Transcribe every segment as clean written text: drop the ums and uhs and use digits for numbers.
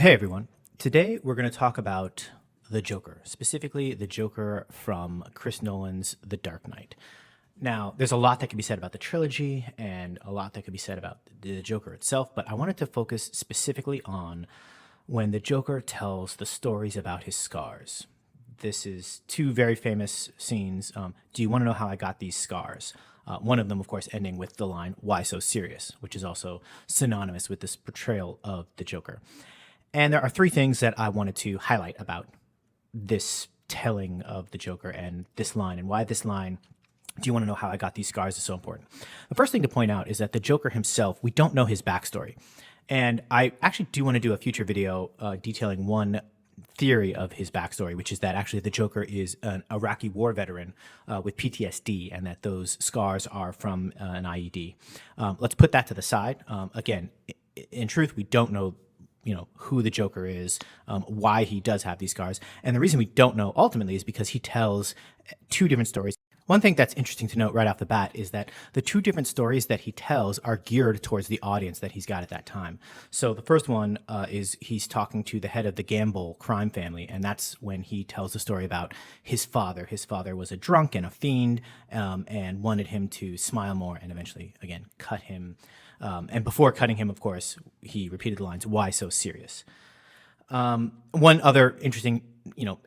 Hey everyone. Today we're going to talk about the Joker, specifically the Joker from Chris Nolan's The Dark Knight. Now, there's a lot that can be said about the trilogy and a lot that could be said about the Joker itself, but I wanted to focus specifically on when the Joker tells the stories about his scars. This is two very famous scenes. Do you want to know how I got these scars? One of them, of course, ending with the line, "Why so serious?" which is also synonymous with this portrayal of the Joker. And there are three things that I wanted to highlight about this telling of the Joker and this line, and why this line, "Do you want to know how I got these scars?" is so important. The first thing to point out is that the Joker himself, we don't know his backstory. And I actually do want to do a future video detailing one theory of his backstory, which is that actually the Joker is an Iraqi war veteran with PTSD, and that those scars are from an IED. Let's put that to the side. Again, in truth, we don't know who the Joker is, why he does have these scars. And the reason we don't know ultimately is because he tells two different stories. One thing that's interesting to note right off the bat is that the two different stories that he tells are geared towards the audience that he's got at that time. So the first one is he's talking to the head of the Gamble crime family, and that's when he tells the story about his father. His father was a drunk and a fiend, and wanted him to smile more, and eventually, again, cut him. And before cutting him, of course, he repeated the lines, "Why so serious?" One other interesting,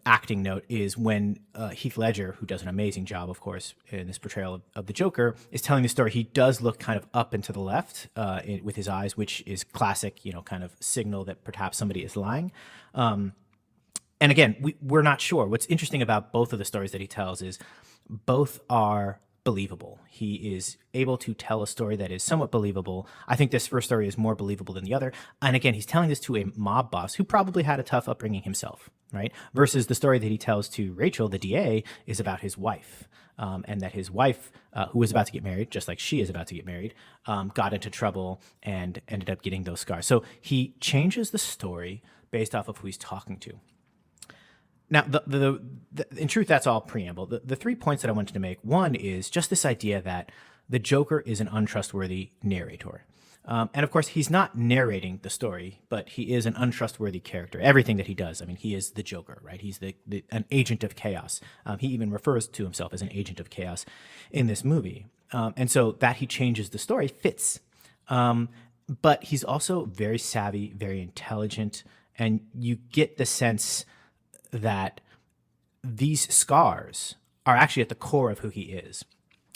acting note is when Heath Ledger, who does an amazing job, of course, in this portrayal of the Joker, is telling the story. He does look kind of up and to the left with his eyes, which is classic, kind of signal that perhaps somebody is lying. And again, we're not sure. What's interesting about both of the stories that he tells is both are believable. He is able to tell a story that is somewhat believable. I think this first story is more believable than the other. And again, he's telling this to a mob boss who probably had a tough upbringing himself, right? Versus the story that he tells to Rachel, the DA, is about his wife. And that his wife, who was about to get married, just like she is about to get married, got into trouble and ended up getting those scars. So he changes the story based off of who he's talking to. Now, in truth, that's all preamble. The 3 points that I wanted to make, one is just this idea that the Joker is an untrustworthy narrator. And of course, he's not narrating the story, but he is an untrustworthy character. Everything that he does, I mean, he is the Joker, right? He's an agent of chaos. He even refers to himself as an agent of chaos in this movie. And so that he changes the story fits. But he's also very savvy, very intelligent, and you get the sense that these scars are actually at the core of who he is.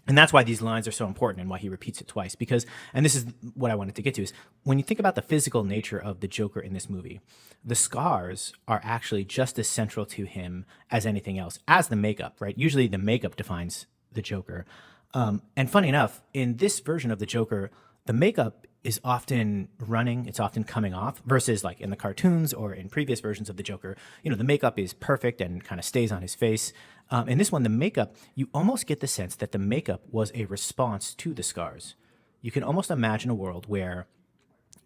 And that's why these lines are so important and why he repeats it twice. Because, and this is what I wanted to get to, is when you think about the physical nature of the Joker in this movie, the scars are actually just as central to him as anything else, as the makeup, right? Usually the makeup defines the Joker. And funny enough, in this version of the Joker, the makeup is often running, it's often coming off, versus like in the cartoons or in previous versions of the Joker, the makeup is perfect and kind of stays on his face. In this one, the makeup, you almost get the sense that the makeup was a response to the scars. You can almost imagine a world where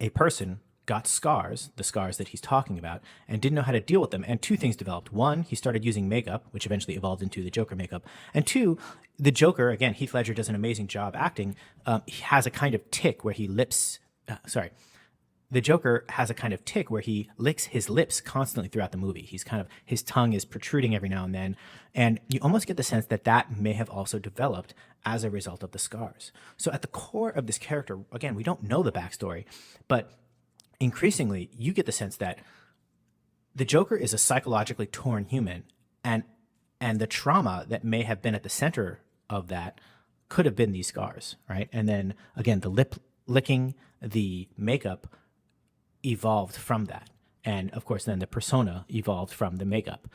a person got scars, the scars that he's talking about, and didn't know how to deal with them. And two things developed. One, he started using makeup, which eventually evolved into the Joker makeup. And two, the Joker, again, Heath Ledger does an amazing job acting. He has a kind of tick where he the Joker has a kind of tick where he licks his lips constantly throughout the movie. His tongue is protruding every now and then. And you almost get the sense that that may have also developed as a result of the scars. So at the core of this character, again, we don't know the backstory, but increasingly, you get the sense that the Joker is a psychologically torn human, and the trauma that may have been at the center of that could have been these scars, right? And then again, the lip licking, the makeup evolved from that, and of course, then the persona evolved from the makeup.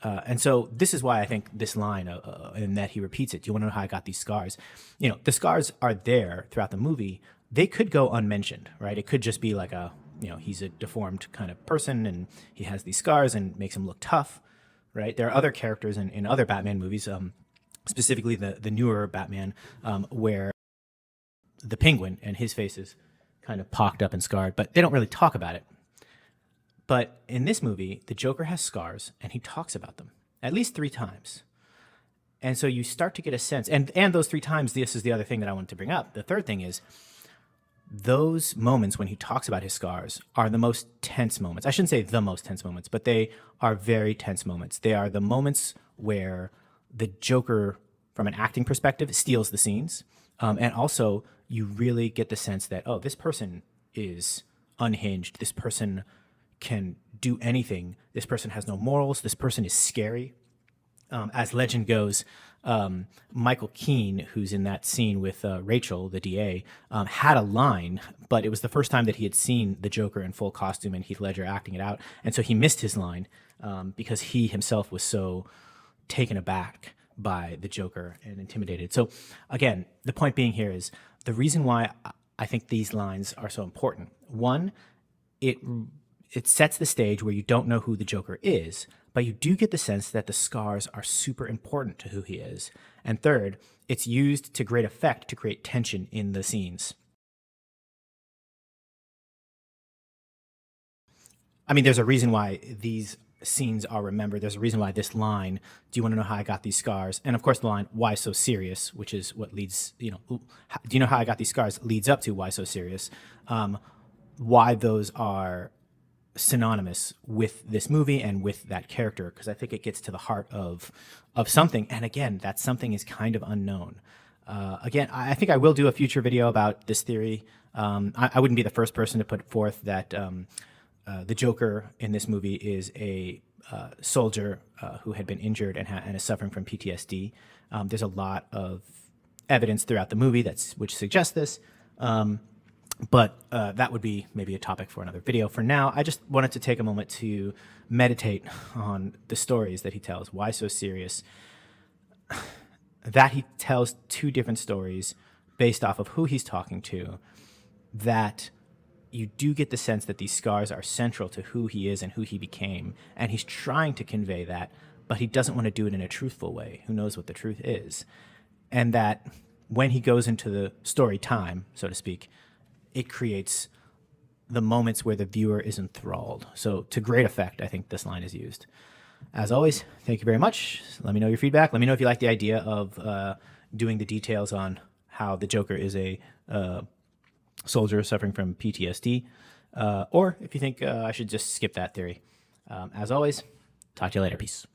And so this is why I think this line, and that he repeats it, "Do you want to know how I got these scars?" The scars are there throughout the movie. They could go unmentioned, right? It could just be like he's a deformed kind of person and he has these scars and makes him look tough, right? There are other characters in other Batman movies, specifically the newer Batman, where the Penguin and his face is kind of pocked up and scarred, but they don't really talk about it. But in this movie, the Joker has scars and he talks about them at least 3 times. And so you start to get a sense, and those 3 times, this is the other thing that I wanted to bring up. The third thing is, those moments when he talks about his scars are the most tense moments. I shouldn't say the most tense moments, but they are very tense moments. They are the moments where the Joker, from an acting perspective, steals the scenes. And also, you really get the sense that, oh, this person is unhinged. This person can do anything. This person has no morals. This person is scary. As legend goes, Michael Keane, who's in that scene with Rachel, the DA, had a line, but it was the first time that he had seen the Joker in full costume and Heath Ledger acting it out. And so he missed his line because he himself was so taken aback by the Joker and intimidated. So again, the point being here is the reason why I think these lines are so important. One, it sets the stage where you don't know who the Joker is, but you do get the sense that the scars are super important to who he is. And third, it's used to great effect to create tension in the scenes. I mean, there's a reason why these scenes are remembered. There's a reason why this line, do you want to know how I got these scars? And of course, the line, why so serious, which is what leads, do you know how I got these scars, leads up to why so serious. Why those are synonymous with this movie and with that character, because I think it gets to the heart of something. And again, that something is kind of unknown. Again, I think I will do a future video about this theory. I wouldn't be the first person to put forth that the Joker in this movie is a soldier who had been injured and is suffering from PTSD. There's a lot of evidence throughout the movie which suggests this. But that would be maybe a topic for another video. For now, I just wanted to take a moment to meditate on the stories that he tells. Why so serious? That he tells two different stories based off of who he's talking to, that you do get the sense that these scars are central to who he is and who he became. And he's trying to convey that, but he doesn't want to do it in a truthful way. Who knows what the truth is? And that when he goes into the story time, so to speak, it creates the moments where the viewer is enthralled. So to great effect, I think this line is used. As always, thank you very much. Let me know your feedback. Let me know if you like the idea of doing the details on how the Joker is a soldier suffering from PTSD, or if you think I should just skip that theory. As always, talk to you later. Peace.